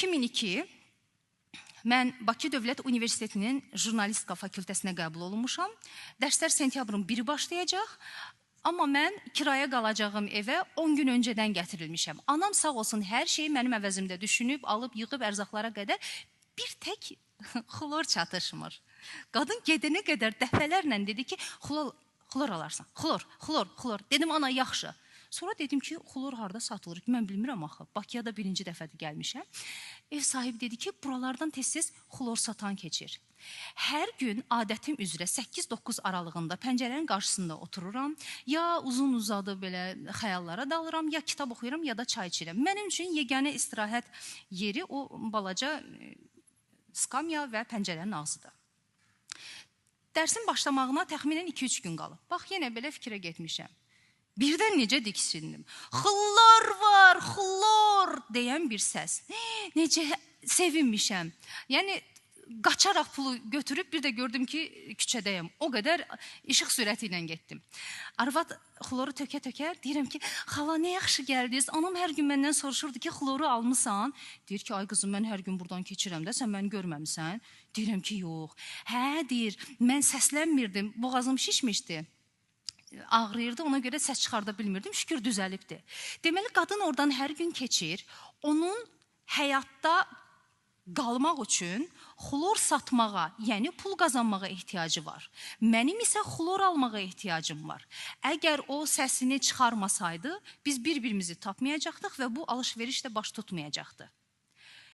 2002 mən Bakı Dövlət Universitetinin jurnalistika fakültəsinə qəbul olunmuşam. Dərslər sentyabrın 1-i başlayacaq. Amma mən kiraya qalacağım evə 10 gün öncədən gətirilmişəm. Anam sağ olsun hər şeyi mənim əvəzimdə düşünüb, alıb, yığıb ərzaqlara qədər bir tək xlor çatışmır. Qadın gedənə qədər dəfələrlə dedi ki, xlor alarsan, xlor. Dedim, ana, yaxşı. Sonra dedim ki, xlor harada satılır ki, mən bilmirəm axı. Bakıya da birinci dəfədir gəlmişəm. Ev sahibi dedi ki, buralardan tez-tez xlor satan keçir. Hər gün adətim üzrə 8-9 aralığında pəncərənin qarşısında otururam. Ya uzun-uzadı belə xəyallara dalıram, ya kitab oxuyuram, ya da çay içirəm. Mənim üçün yeganə istirahət yeri o balaca skamya və pəncərənin ağzıdır. Dərsin başlamağına təxminən 2-3 gün qalıb. Bax, yenə belə fikrə getmişəm. Birdən necə diksindim. Xlor var, xlor deyən bir səs. Necə sevinmişəm. Yəni, qaçaraq pulu götürüb bir də gördüm ki, küçədəyəm. O qədər işıq sürəti ilə getdim. Arvad xloru tökə-tökə deyirəm ki, xala, nə yaxşı gəldiniz. Anam hər gün məndən soruşurdu ki, xloru almısan? Deyir ki, ay qızım, mən hər gün buradan keçirəm də, sən məni görməmisən? Deyirəm ki, yox. Hə, deyir, mən səslənmirdim, boğazım şişmişdi. Ağrıyırdı, ona görə səs çıxarda bilmirdim, şükür düzəlibdi. Deməli, qadın oradan hər gün keçir, onun həyatda qalmaq üçün xlor satmağa, yəni pul qazanmağa ehtiyacı var. Mənim isə xlor almağa ehtiyacım var. Əgər o səsini çıxarmasaydı, biz bir-birimizi tapmayacaqdıq və bu alış-veriş də baş tutmayacaqdı.